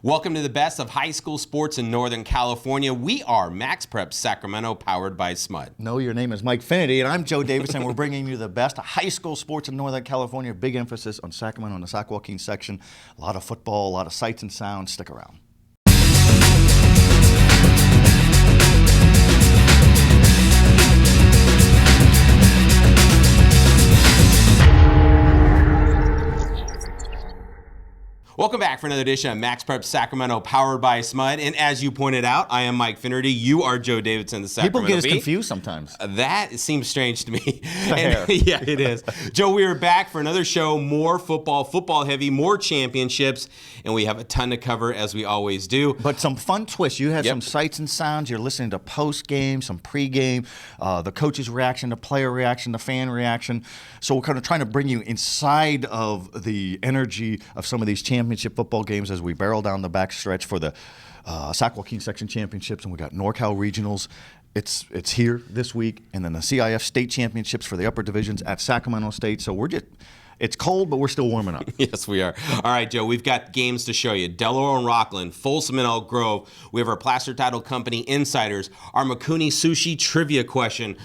Welcome to the best of high school sports in Northern California. We are MaxPreps Sacramento, powered by SMUD. No, your name is Mike Finnerty, and I'm Joe Davidson. We're bringing you the best of high school sports in Northern California. Big emphasis on Sacramento and the Sac Joaquin section. A lot of football, a lot of sights and sounds. Stick around. Welcome back for another edition of MaxPreps Sacramento, powered by SMUD. And as you pointed out, I am Mike Finnerty. You are Joe Davidson, the Sacramento People get us Bee. confused sometimes. That seems strange to me. Yeah, it is. Joe, we are back for another show. More football heavy, more championships, and we have a ton to cover, as we always do. But some fun twists. You had some sights and sounds. You're listening to post-game, some pre-game, the coach's reaction, the player reaction, the fan reaction. So we're kind of trying to bring you inside of the energy of some of these championship football games as we barrel down the back stretch for the Sac Joaquin section championships, and we got NorCal regionals. It's here this week, and then the CIF state championships for the upper divisions at Sacramento State. So it's cold, but we're still warming up. Yes, we are. All right, Joe, we've got games to show you. Del Oro and Rockland, Folsom and Elk Grove. We have our Placer Title Company insiders, our Makuni Sushi trivia question.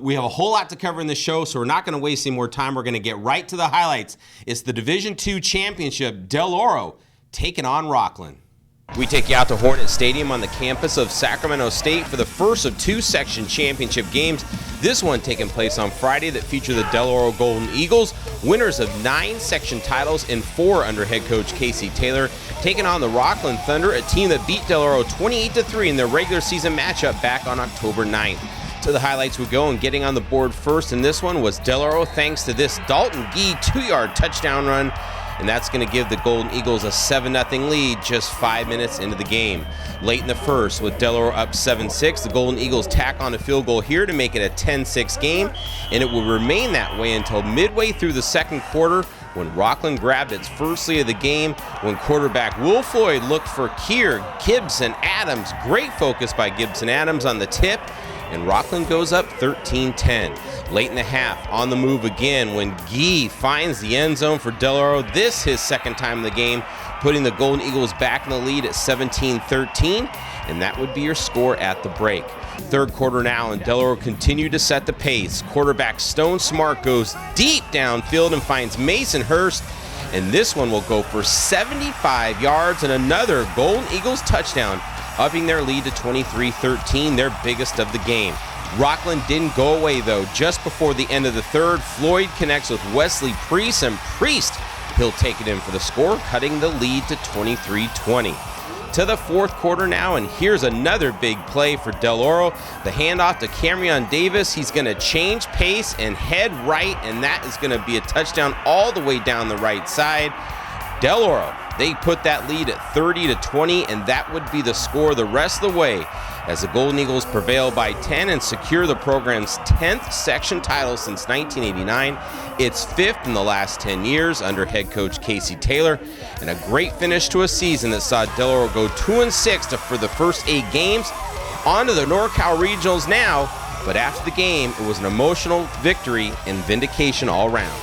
We have a whole lot to cover in the show, so we're not going to waste any more time. We're going to get right to the highlights. It's the Division II championship, Del Oro taking on Rockland. We take you out to Hornet Stadium on the campus of Sacramento State for the first of two section championship games. This one taking place on Friday that feature the Del Oro Golden Eagles, winners of 9 section titles and 4 under head coach Casey Taylor, taking on the Rockland Thunder, a team that beat Del Oro 28-3 in their regular season matchup back on October 9th. To the highlights we go, and getting on the board first in this one was Del Oro, thanks to this Dalton Gee 2-yard touchdown run. And that's going to give the Golden Eagles a 7-0 lead just 5 minutes into the game. Late in the first, with Del Oro up 7-6, the Golden Eagles tack on a field goal here to make it a 10-6 game, and it will remain that way until midway through the second quarter, when Rockland grabbed its first lead of the game, when quarterback Will Floyd looked for Keir, Gibson, Adams. Great focus by Gibson Adams on the tip, and Rockland goes up 13-10. Late in the half, on the move again, when Gee finds the end zone for Del Oro. This his second time in the game, putting the Golden Eagles back in the lead at 17-13, and that would be your score at the break. Third quarter now, and Del Oro continued to set the pace. Quarterback Stone Smart goes deep downfield and finds Mason Hurst, and this one will go for 75 yards and another Golden Eagles touchdown, upping their lead to 23-13, their biggest of the game. Rockland didn't go away, though. Just before the end of the third, Floyd connects with Wesley Priest, and Priest, he'll take it in for the score, cutting the lead to 23-20. To the fourth quarter now, and here's another big play for Del Oro. The handoff to Cameron Davis. He's going to change pace and head right, and that is going to be a touchdown all the way down the right side. Del Oro, they put that lead at 30-20, and that would be the score the rest of the way, as the Golden Eagles prevail by 10 and secure the program's 10th section title since 1989. It's 5th in the last 10 years under head coach Casey Taylor, and a great finish to a season that saw Del Oro go 2-6 for the first 8 games. On to the NorCal Regionals now, but after the game, it was an emotional victory and vindication all around.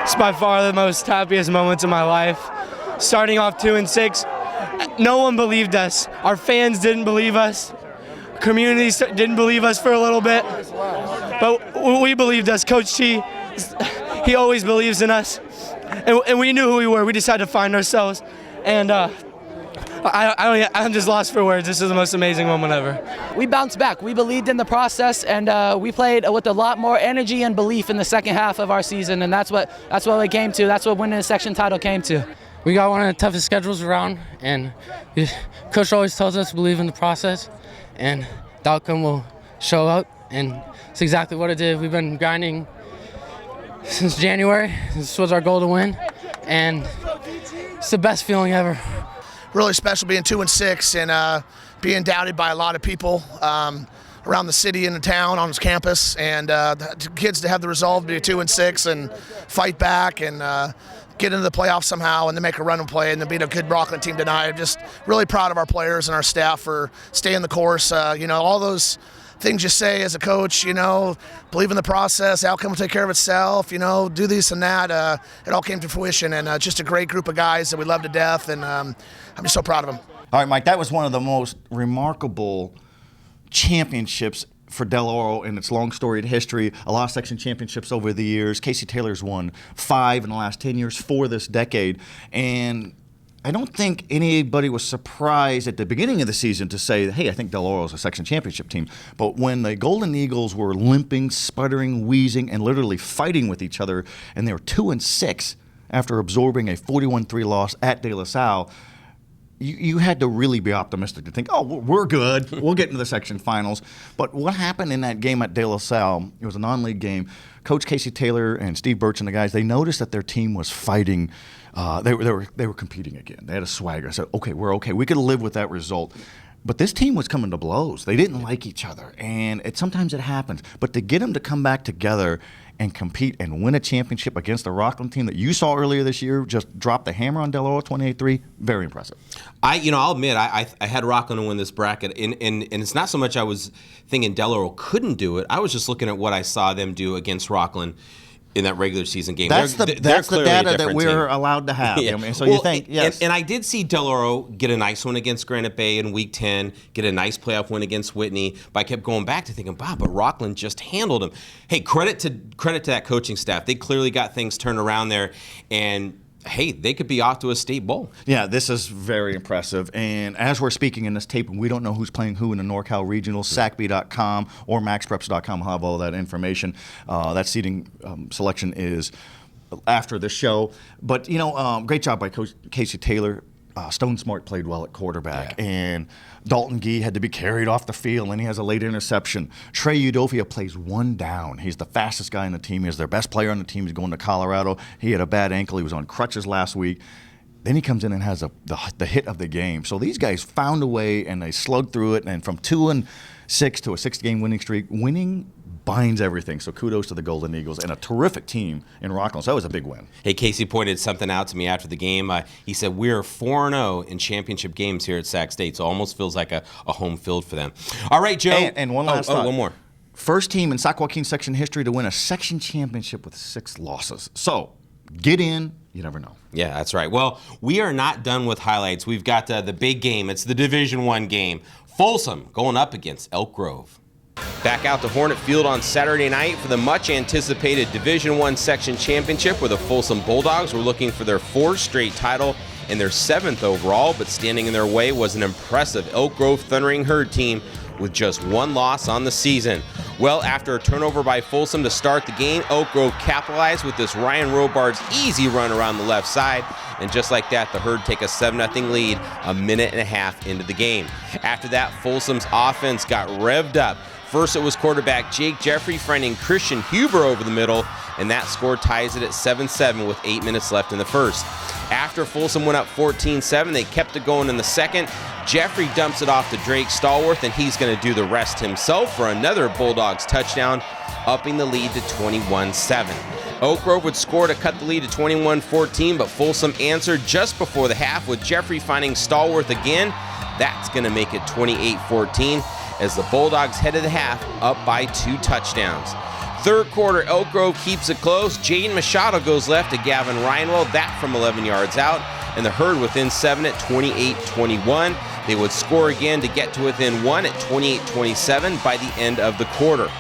It's by far the most happiest moments of my life. Starting off 2-6, no one believed us. Our fans didn't believe us. Community didn't believe us for a little bit, but we believed us. Coach T, he always believes in us, and we knew who we were. We just had to find ourselves, and I'm just lost for words. This is the most amazing moment ever. We bounced back. We believed in the process, and we played with a lot more energy and belief in the second half of our season, and that's what we came to. That's what winning the section title came to. We got one of the toughest schedules around, and Coach always tells us to believe in the process, and the outcome will show up, and it's exactly what it did. We've been grinding since January. This was our goal to win, and it's the best feeling ever. Really special being 2-6 and being doubted by a lot of people around the city and the town on his campus, and the kids to have the resolve to be 2-6 and fight back and get into the playoffs somehow and then make a run and play and then beat a good Rockland team tonight. I'm just really proud of our players and our staff for staying the course. All those things you say as a coach, believe in the process, outcome will take care of itself, do this and that. It all came to fruition, and just a great group of guys that we love to death, and I'm just so proud of them. All right, Mike, that was one of the most remarkable championships for Del Oro in its long storied history. A lot of section championships over the years. Casey Taylor's won 5 in the last 10 years, 4 this decade, and I don't think anybody was surprised at the beginning of the season to say, hey, I think Del Oro is a section championship team. But when the Golden Eagles were limping, sputtering, wheezing, and literally fighting with each other, and they were 2-6 after absorbing a 41-3 loss at De La Salle, you had to really be optimistic to think, oh, we're good. We'll get into the section finals. But what happened in that game at De La Salle, it was a non-league game. Coach Casey Taylor and Steve Birch and the guys, they noticed that their team was fighting. They were competing again. They had a swagger. I said, okay, we're okay. We could live with that result. But this team was coming to blows. They didn't like each other. And sometimes it happens. But to get them to come back together and compete and win a championship against the Rockland team that you saw earlier this year, just drop the hammer on Del Oro 28-3, very impressive. I'll admit, I had Rockland win this bracket, and it's not so much I was thinking Del Oro couldn't do it. I was just looking at what I saw them do against Rockland in that regular season game. That's the data that we're allowed to have. Yeah. You think, yes. And I did see Del Oro get a nice one against Granite Bay in Week 10, get a nice playoff win against Whitney, but I kept going back to thinking, wow, but Rockland just handled them. Hey, credit to that coaching staff. They clearly got things turned around there, and hey, they could be off to a state bowl. Yeah, this is very impressive. And as we're speaking in this tape, we don't know who's playing who in the NorCal Regional. SACB.com or MaxPreps.com will have all that information. That seating selection is after the show. But, great job by Coach Casey Taylor. Stone Smart played well at quarterback. Yeah. And Dalton Gee had to be carried off the field, and he has a late interception. Trey Udofia plays one down. He's the fastest guy on the team. He's their best player on the team. He's going to Colorado. He had a bad ankle. He was on crutches last week. Then he comes in and has the hit of the game. So these guys found a way, and they slugged through it. And from 2-6 to a 6-game winning streak, winning binds everything. So kudos to the Golden Eagles and a terrific team in Rockland. So that was a big win. Hey, Casey pointed something out to me after the game. He said, we're 4-0 in championship games here at Sac State, so it almost feels like a home field for them. All right, Joe. And one last thought. One more. First team in Sac Joaquin section history to win a section championship with 6 losses. So get in. You never know. Yeah, that's right. Well, we are not done with highlights. We've got the big game. It's the Division I game. Folsom going up against Elk Grove. Back out to Hornet Field on Saturday night for the much-anticipated Division I Section Championship, where the Folsom Bulldogs were looking for their 4th straight title and their 7th overall, but standing in their way was an impressive Elk Grove Thundering Herd team with just 1 loss on the season. Well, after a turnover by Folsom to start the game, Elk Grove capitalized with this Ryan Robards' easy run around the left side, and just like that, the Herd take a 7-0 lead a minute and a half into the game. After that, Folsom's offense got revved up. First, it was quarterback Jake Jeffrey finding Christian Huber over the middle, and that score ties it at 7-7 with 8 minutes left in the first. After Folsom went up 14-7, they kept it going in the second. Jeffrey dumps it off to Drake Stallworth, and he's going to do the rest himself for another Bulldogs touchdown, upping the lead to 21-7. Oak Grove would score to cut the lead to 21-14, but Folsom answered just before the half with Jeffrey finding Stallworth again. That's going to make it 28-14 as the Bulldogs headed the half up by 2 touchdowns. Third quarter, Elk Grove keeps it close. Jaden Machado goes left to Gavin Reinwell, that from 11 yards out, and the Herd within 7 at 28-21. They would score again to get to within 1 at 28-27 by the end of the quarter.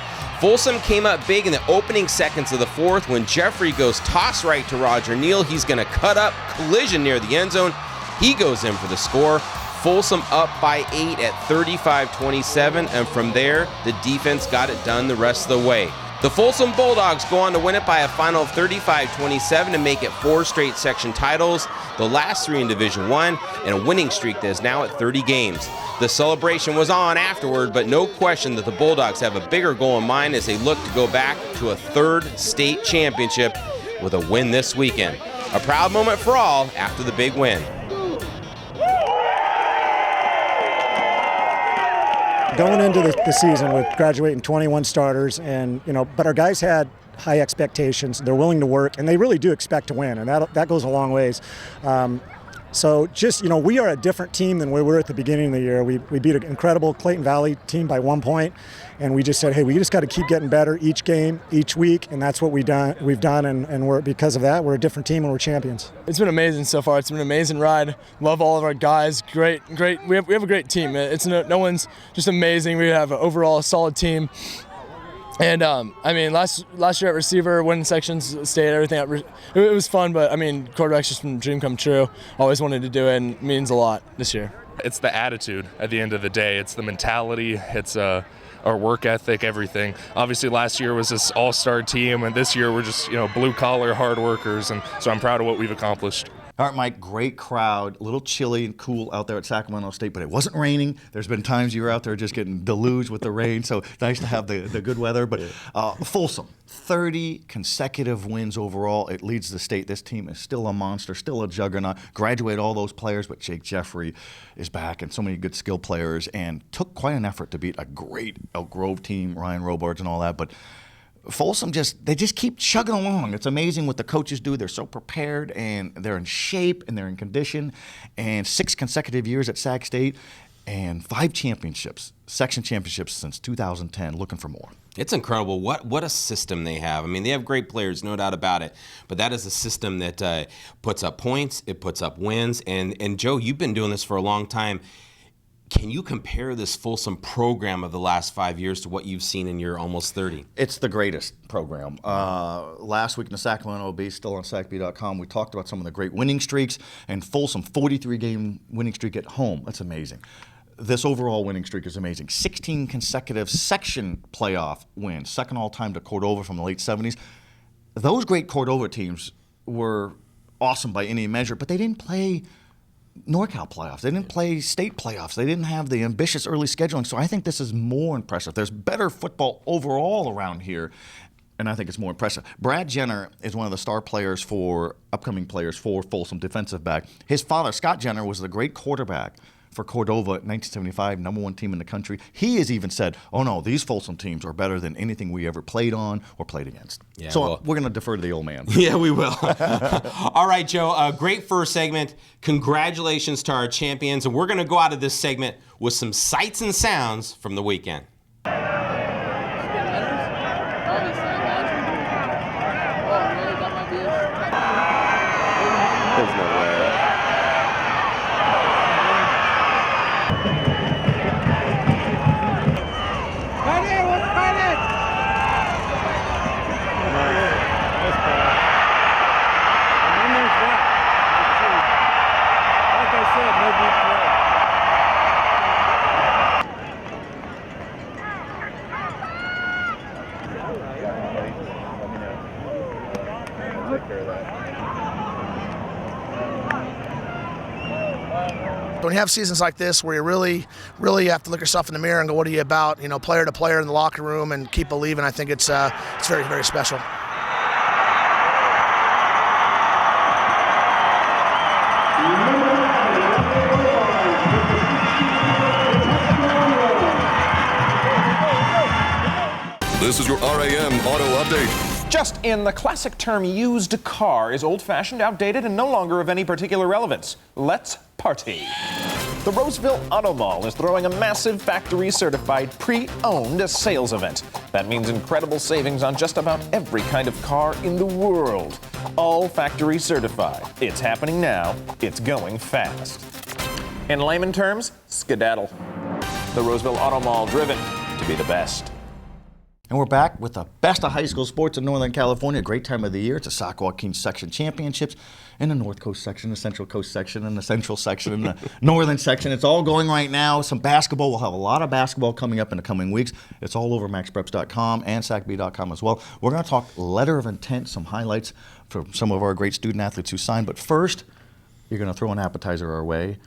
Folsom came up big in the opening seconds of the fourth when Jeffrey goes toss right to Roger Neal. He's going to cut up, collision near the end zone. He goes in for the score. Folsom up by 8 at 35-27, and from there, the defense got it done the rest of the way. The Folsom Bulldogs go on to win it by a final of 35-27 to make it 4 straight section titles, the last 3 in Division I, and a winning streak that is now at 30 games. The celebration was on afterward, but no question that the Bulldogs have a bigger goal in mind as they look to go back to a 3rd state championship with a win this weekend. A proud moment for all after the big win. Going into the season with graduating 21 starters, and but our guys had high expectations. They're willing to work, and they really do expect to win, and that goes a long ways. So just, we are a different team than we were at the beginning of the year. We beat an incredible Clayton Valley team by 1 point, and we just said, hey, we just got to keep getting better each game, each week, and that's what we've done, and because of that, we're a different team and we're champions. It's been amazing so far. It's been an amazing ride. Love all of our guys. Great. We have a great team. It's no one's just amazing. We have an overall solid team. And last year at receiver, winning sections, state, everything, it was fun. But quarterback's just been a dream come true. Always wanted to do it, and it means a lot this year. It's the attitude at the end of the day. It's the mentality. It's our work ethic, everything. Obviously, last year was this all-star team, and this year we're just blue-collar hard workers. And so I'm proud of what we've accomplished. All right, Mike, great crowd. A little chilly and cool out there at Sacramento State, but it wasn't raining. There's been times you were out there just getting deluged with the rain, so nice to have the good weather. But Folsom, 30 consecutive wins overall. It leads the state. This team is still a monster, still a juggernaut. Graduate all those players, but Jake Jeffrey is back, and so many good skill players, and took quite an effort to beat a great Elk Grove team, Ryan Robards and all that. But Folsom they just keep chugging along. It's amazing what the coaches do. They're so prepared, and they're in shape, and they're in condition. And 6 consecutive years at Sac State, and 5 championships, section championships since 2010. Looking for more. It's incredible what a system they have. They have great players, no doubt about it. But that is a system that puts up points, it puts up wins. And Joe, you've been doing this for a long time. Can you compare this Folsom program of the last 5 years to what you've seen in your almost 30? It's the greatest program. Last week in the Sacramento Bee, still on SacB.com, we talked about some of the great winning streaks, and Folsom, 43-game winning streak at home. That's amazing. This overall winning streak is amazing. 16 consecutive section playoff wins, second all-time to Cordova from the late 70s. Those great Cordova teams were awesome by any measure, but they didn't play NorCal playoffs. They didn't play state playoffs. They didn't have the ambitious early scheduling. So I think this is more impressive. There's better football overall around here, and I think it's more impressive. Brad Jenner is one of the star players upcoming players for Folsom, defensive back. His father, Scott Jenner, was the great quarterback for Cordova in 1975, number 1 team in the country. He has even said, oh no, these Folsom teams are better than anything we ever played on or played against. Yeah, so we're going to defer to the old man. Yeah, we will. All right, Joe, great first segment. Congratulations to our champions. And we're going to go out of this segment with some sights and sounds from the weekend. There's no way. When you have seasons like this where you really have to look yourself in the mirror and go, what are you about, player to player in the locker room, and keep believing, I think it's very, very special. This is your RAM Auto Update. Just in, the classic term used car is old-fashioned, outdated, and no longer of any particular relevance. Let's party. The Roseville Auto Mall is throwing a massive factory-certified pre-owned sales event. That means incredible savings on just about every kind of car in the world. All factory certified. It's happening now. It's going fast. In layman terms, skedaddle. The Roseville Auto Mall, driven to be the best. And we're back with the best of high school sports in Northern California. Great time of the year. It's the Sac Joaquin Section Championships in the North Coast section, the Central Coast section, and the Central section, and the Northern section. It's all going right now. Some basketball. We'll have a lot of basketball coming up in the coming weeks. It's all over MaxPreps.com and SacB.com as well. We're going to talk letter of intent, some highlights for some of our great student athletes who signed. But first, you're going to throw an appetizer our way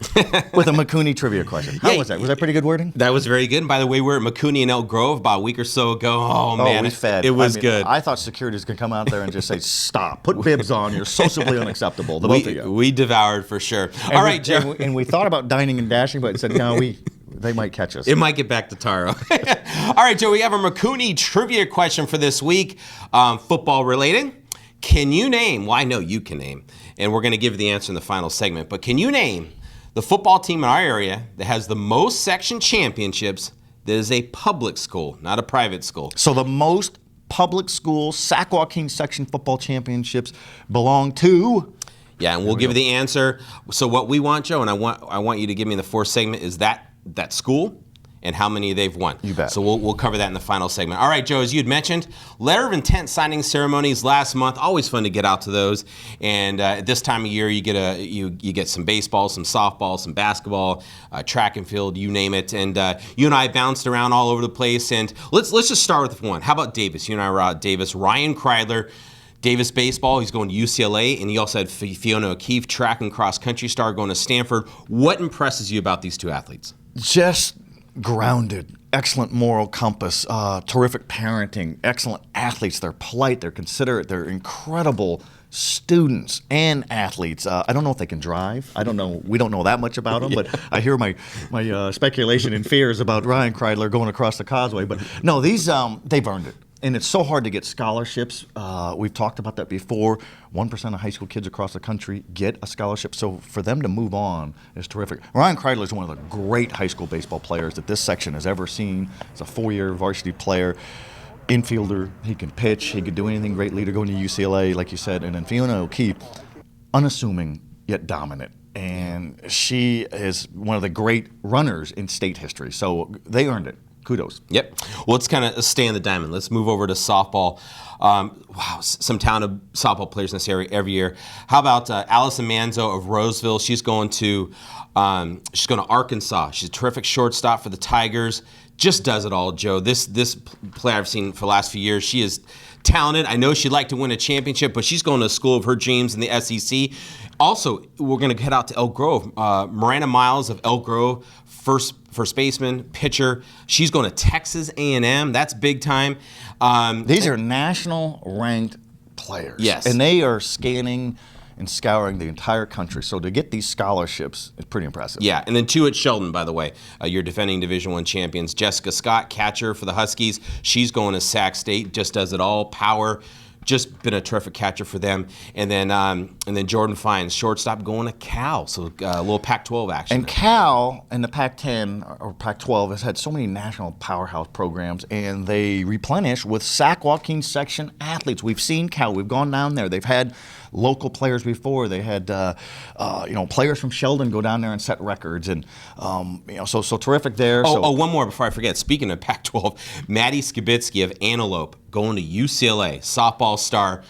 with a McCooney trivia question. How was that? Was that pretty good wording? That was very good. And by the way, we were at McCooney in Elk Grove about a week or so ago. Oh man, it was good. I thought security was going to come out there and just say, stop, put bibs on. You're socially unacceptable, the both of you. We devoured for sure. All right, Joe. And we thought about dining and dashing, but said, no, we They might catch us. It might get back to Taro. All right, Joe, we have a Makuni trivia question for this week, football related. Can you name, well, I know you can name, and we're going to give the answer in the final segment, but can you name the football team in our area that has the most section championships that is a public school, not a private school? So the most public school Sac Joaquin section football championships belong to... Yeah, and we'll give you the answer. So what we want, Joe, and I want you to give me in the fourth segment, is that school and how many they've won. You bet. So we'll cover that in the final segment. All right, Joe, as you had mentioned, letter of intent signing ceremonies last month. Always fun to get out to those. And at this time of year, you get some baseball, some softball, some basketball, track and field, you name it. And you and I bounced around all over the place. And let's just start with one. How about Davis? You and I were out at Davis. Ryan Kreidler. Davis baseball, he's going to UCLA, and you also had Fiona O'Keefe, track and cross country star, going to Stanford. What impresses you about these two athletes? Just grounded, excellent moral compass, terrific parenting, excellent athletes. They're polite, they're considerate, they're incredible students and athletes. I don't know if they can drive. I don't know. We don't know that much about them, but I hear my speculation and fears about Ryan Kreidler going across the causeway. But no, these they've earned it. And it's so hard to get scholarships. We've talked about that before. 1% of high school kids across the country get a scholarship. So for them to move on is terrific. Ryan Kreidler is one of the great high school baseball players that this section has ever seen. He's a 4-year varsity player, infielder. He can pitch. He could do anything. Great leader going to UCLA, like you said. And then Fiona O'Keefe, unassuming yet dominant. And she is one of the great runners in state history. So they earned it. Kudos. Yep. Well, let's kind of stay in the diamond. Let's move over to softball. Wow, some talented softball players in this area every year. How about Allison Manzo of Roseville? She's going to Arkansas. She's a terrific shortstop for the Tigers. Just does it all, Joe. This player I've seen for the last few years, she is talented. I know she'd like to win a championship, but she's going to a school of her dreams in the SEC. Also, we're going to head out to Elk Grove. Miranda Miles of Elk Grove, first baseman, pitcher. She's going to Texas A&M. That's big time. These are national ranked players. Yes. And they are scanning and scouring the entire country. So to get these scholarships is pretty impressive. Yeah, and then two at Sheldon, by the way. Your defending Division I champions. Jessica Scott, catcher for the Huskies. She's going to Sac State. Just does it all. Power. Just been a terrific catcher for them. And then Jordan Fines, shortstop, going to Cal. So a little Pac-12 action. And Cal and the Pac-10 or Pac-12 has had so many national powerhouse programs, and they replenish with Sac Joaquin section athletes. We've seen Cal. We've gone down there. They've had local players before. They had players from Sheldon go down there and set records, and so terrific there. One more before I forget. Speaking of Pac-12, Maddie Skibitsky of Antelope going to UCLA, softball star.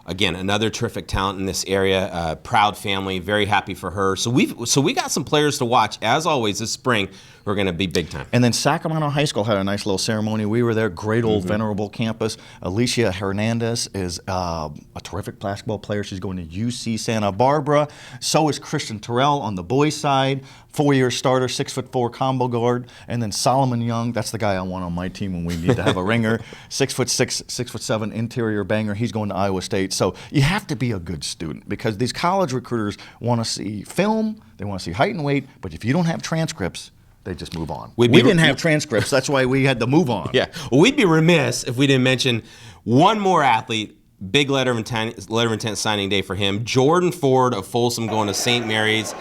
Again, another terrific talent in this area. Proud family, very happy for her. So we got some players to watch as always this spring. We're going to be big time. And then Sacramento High School had a nice little ceremony. We were there, great old venerable campus. Alicia Hernandez is a terrific basketball player. She's going to UC Santa Barbara. So is Christian Terrell on the boys' side, 4-year starter, 6'4" combo guard. And then Solomon Young, that's the guy I want on my team when we need to have a ringer. 6'6", 6'7" interior banger. He's going to Iowa State. So you have to be a good student because these college recruiters want to see film, they want to see height and weight, but if you don't have transcripts, they just move on. We didn't have transcripts. That's why we had to move on. Yeah. Well, we'd be remiss if we didn't mention one more athlete. Big letter of intent signing day for him. Jordan Ford of Folsom going to St. Mary's.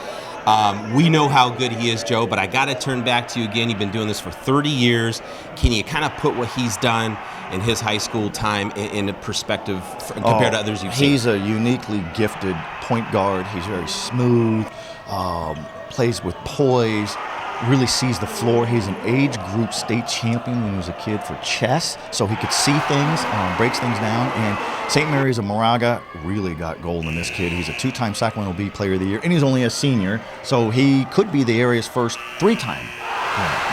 We know how good he is, Joe, but I got to turn back to you again. You've been doing this for 30 years. Can you kind of put what he's done in his high school time in perspective compared to others you've seen? He's a uniquely gifted point guard. He's very smooth, plays with poise, really sees the floor. He's an age group state champion when he was a kid for chess, so he could see things, breaks things down. And St. Mary's of Moraga really got gold in this kid. He's a 2-time Sacramento Bee Player of the Year, and he's only a senior, so he could be the area's first 3-time.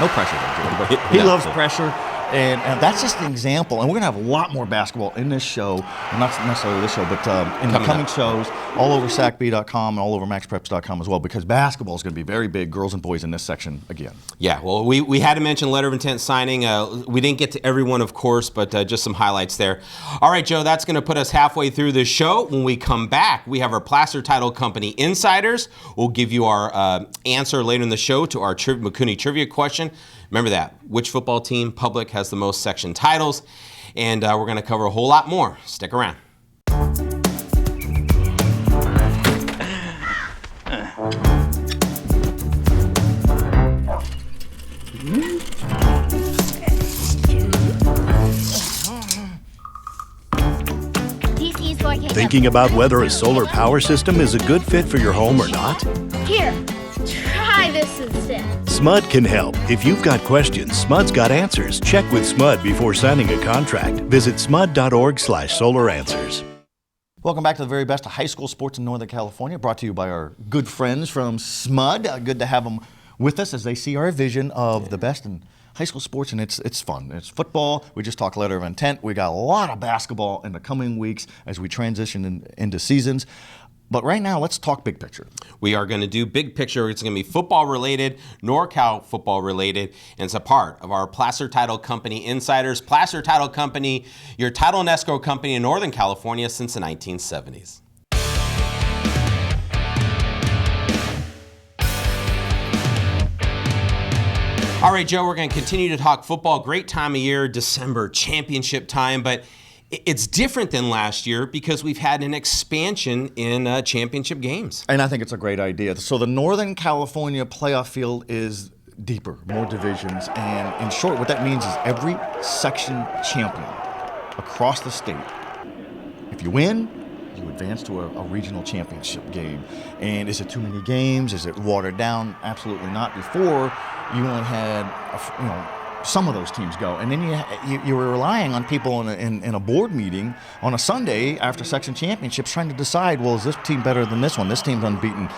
No pressure there, Jordan, but he loves pressure. And that's just an example. And we're going to have a lot more basketball in this show, not necessarily this show, but in the coming shows, all over SACB.com and all over MaxPreps.com as well, because basketball is going to be very big, girls and boys in this section again. Yeah, well, we had to mention letter of intent signing. We didn't get to everyone, of course, but just some highlights there. All right, Joe, that's going to put us halfway through the show. When we come back, we have our Placer Title Company Insiders. We'll give you our answer later in the show to our McCooney trivia question. Remember that. Which football team, public, has the most section titles? And we're going to cover a whole lot more. Stick around. Thinking about whether a solar power system is a good fit for your home or not? Here, try this instead. SMUD can help. If you've got questions, SMUD's got answers. Check with SMUD before signing a contract. Visit smud.org/solaranswers. Welcome back to the very best of high school sports in Northern California, brought to you by our good friends from SMUD. Good to have them with us as they see our vision of the best in high school sports, and it's fun. It's football. We just talked letter of intent. We got a lot of basketball in the coming weeks as we transition into seasons. But right now, let's talk big picture. We are going to do big picture. It's going to be football related, NorCal football related, and it's a part of our Placer Title Company Insiders. Placer Title Company, your title and escrow company in Northern California since the 1970s. All right, Joe, we're going to continue to talk football. Great time of year, December, championship time, but it's different than last year because we've had an expansion in championship games. And I think it's a great idea. So the Northern California playoff field is deeper, more divisions, and in short, what that means is every section champion across the state, if you win, you advance to a regional championship game. And is it too many games? Is it watered down? Absolutely not. Before, you only had some of those teams go, and then you were relying on people in a board meeting on a Sunday after section championships trying to decide, well, is this team better than this one? This team's unbeaten.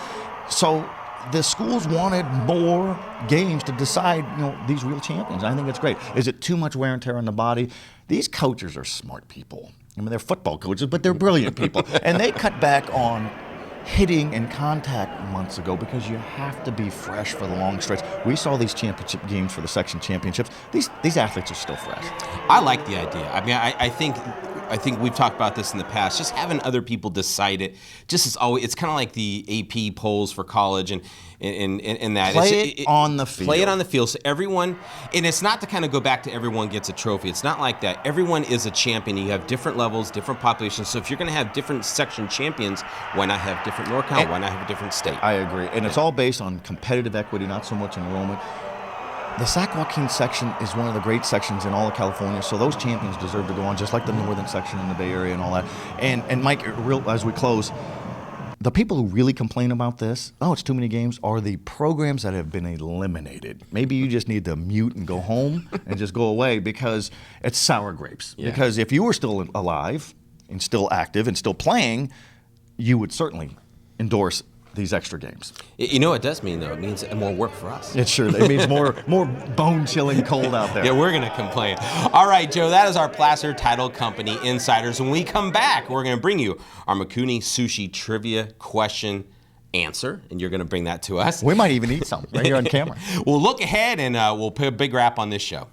So the schools wanted more games to decide, these real champions. I think it's great. Is it too much wear and tear on the body? These coaches are smart people. I mean, they're football coaches, but they're brilliant people. And they cut back on hitting and contact months ago because you have to be fresh for the long stretch. We saw these championship games for the section championships. These athletes are still fresh. I like the idea. I mean, I think we've talked about this in the past. Just having other people decide it, it's kind of like the AP polls for college and that. Play it on the field. Play it on the field. So everyone, and it's not to kind of go back to everyone gets a trophy. It's not like that. Everyone is a champion. You have different levels, different populations. So if you're going to have different section champions, why not have different NorCal? Why not have a different state? I agree. And it's all based on competitive equity, not so much enrollment. The Sac Joaquin section is one of the great sections in all of California, so those champions deserve to go on, just like the northern section in the Bay Area and all that. And Mike, as we close, the people who really complain about this, it's too many games, are the programs that have been eliminated. Maybe you just need to mute and go home and just go away because it's sour grapes. Yeah. Because if you were still alive and still active and still playing, you would certainly endorse these extra games. You know what it does mean, though? It means more work for us. It sure does. It means more bone-chilling cold out there. Yeah, we're going to complain. All right, Joe, that is our Placer Title Company Insiders. When we come back, we're going to bring you our McCooney Sushi Trivia question answer, and you're going to bring that to us. We might even eat some right here on camera. We'll look ahead, and we'll put a big wrap on this show.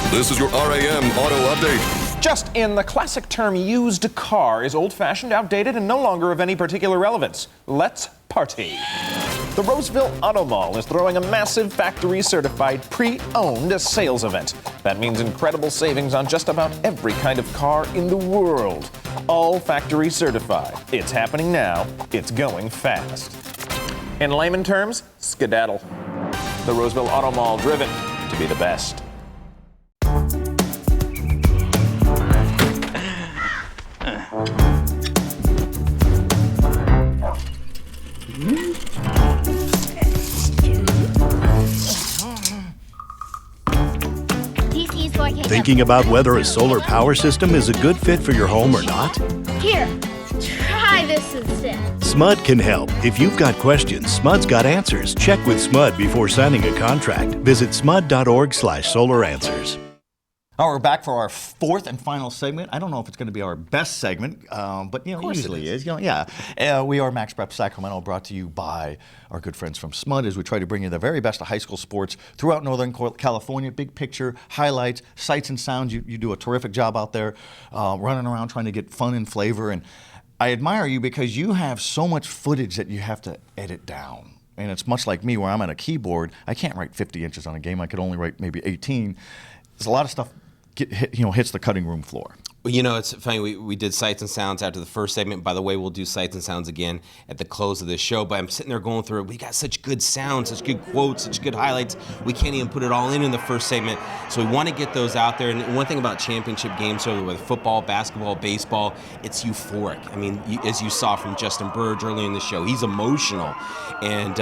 This is your RAM Auto Update. Just in, the classic term used car is old-fashioned, outdated, and no longer of any particular relevance. Let's party. The Roseville Auto Mall is throwing a massive factory-certified pre-owned sales event. That means incredible savings on just about every kind of car in the world. All factory certified. It's happening now. It's going fast. In layman terms, skedaddle. The Roseville Auto Mall, driven to be the best. Thinking about whether a solar power system is a good fit for your home or not? Here, try this instead. SMUD can help. If you've got questions, SMUD's got answers. Check with SMUD before signing a contract. Visit smud.org/solaranswers. All right, we're back for our fourth and final segment. I don't know if it's going to be our best segment, but it usually is. We are Max Prep Sacramento, brought to you by our good friends from SMUD, as we try to bring you the very best of high school sports throughout Northern California. Big picture, highlights, sights and sounds. You do a terrific job out there, running around trying to get fun and flavor. And I admire you because you have so much footage that you have to edit down. And it's much like me, where I'm on a keyboard. I can't write 50 inches on a game. I could only write maybe 18. There's a lot of stuff hits the cutting room floor. Well, it's funny, we did Sights and Sounds after the first segment. By the way, we'll do Sights and Sounds again at the close of this show. But I'm sitting there going through it. We got such good sounds, such good quotes, such good highlights. We can't even put it all in the first segment. So we want to get those out there. And one thing about championship games, so with football, basketball, baseball, it's euphoric. I mean, as you saw from Justin Burge earlier in the show, he's emotional. And,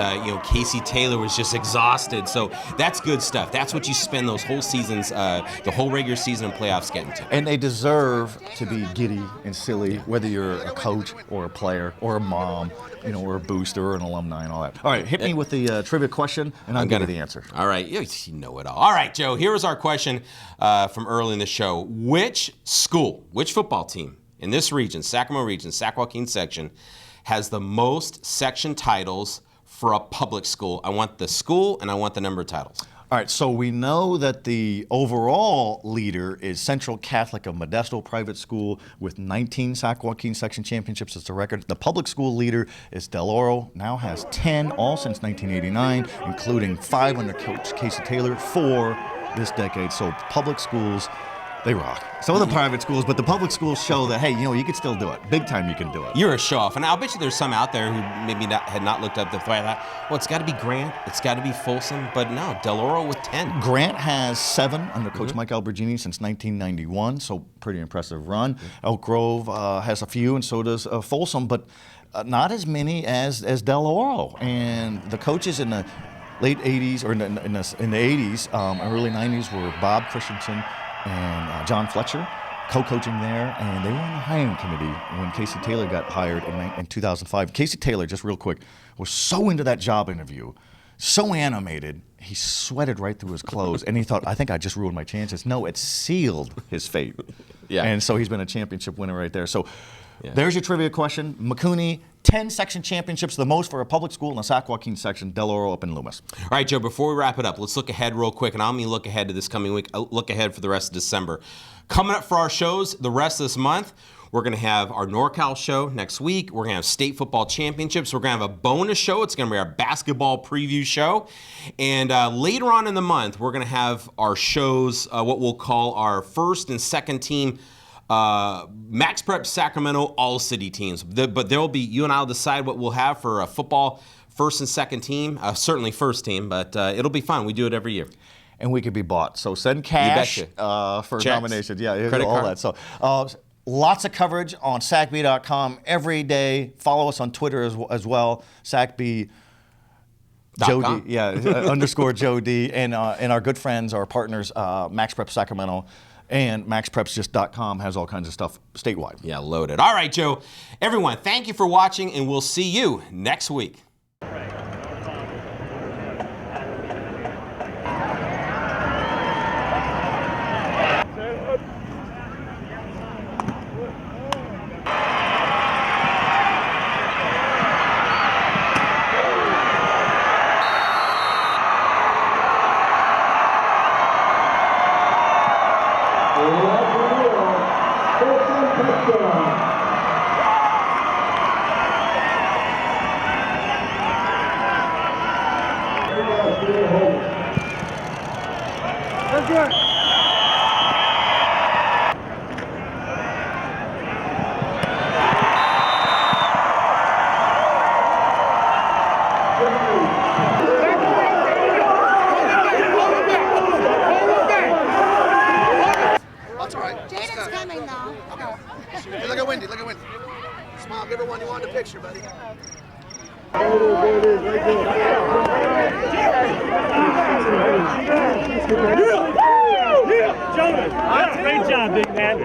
Casey Taylor was just exhausted. So that's good stuff. That's what you spend those whole seasons, the whole regular season and playoffs getting to. And they deserve to be giddy and silly, whether you're a coach or a player or a mom, or a booster or an alumni and all that. All right, hit me with the trivia question, and I'll give you the answer. All right, you know it all. All right, Joe, here is our question from early in the show. Which football team in this region, Sacramento region, Sac Joaquin section, has the most section titles for a public school? I want the school and I want the number of titles. All right, so we know that the overall leader is Central Catholic of Modesto Private School with 19 Sac Joaquin section championships as the record. The public school leader is Del Oro, now has 10, all since 1989, including 5 under Coach Casey Taylor, 4 this decade. So public schools, they rock. Some of the private schools, but the public schools show that, hey, you can still do it. Big time you can do it. You're a show-off. And I'll bet you there's some out there who maybe had not looked up the thought, well, it's got to be Grant, it's got to be Folsom, but no, Del Oro with 10. Grant has 7 under Coach Mike Albergini since 1991, so pretty impressive run. Elk Grove has a few, and so does Folsom, but not as many as Del Oro. And the coaches in the late 80s, or in the 80s, early 90s were Bob Christensen and John Fletcher, co-coaching there, and they were on the hiring committee when Casey Taylor got hired in 2005. Casey Taylor, just real quick, was so into that job interview, so animated, he sweated right through his clothes, and he thought, I think I just ruined my chances. No, it sealed his fate. Yeah. And so he's been a championship winner right there. So there's your trivia question. McCooney, 10 section championships, the most for a public school in the Sac Joaquin section. Del Oro up in Loomis. All right, Joe, before we wrap it up, let's look ahead real quick, and I'll look ahead to this coming week. I'll look ahead for the rest of December. Coming up for our shows the rest of this month, we're going to have our NorCal show next week. We're going to have state football championships. We're going to have a bonus show. It's going to be our basketball preview show. And later on in the month, we're going to have our shows, what we'll call our first and second team Max Prep Sacramento All-City teams. But there will be, you and I will decide what we'll have for a football first and second team, certainly first team, but it'll be fun. We do it every year. And we could be bought. So send cash for nominations. Yeah, credit all card. that. So lots of coverage on SacB.com every day. Follow us on Twitter as well. SacB. Joe D, underscore Joe D. And our good friends, our partners, Max Prep Sacramento. And MaxPreps.com has all kinds of stuff statewide. Yeah, loaded. All right, Joe. Everyone, thank you for watching, and we'll see you next week. That's all right. Jaden's coming though. Hey, look at Wendy. Look at Wendy. Smile. Give her one you wanted a picture, buddy. Great job, big man.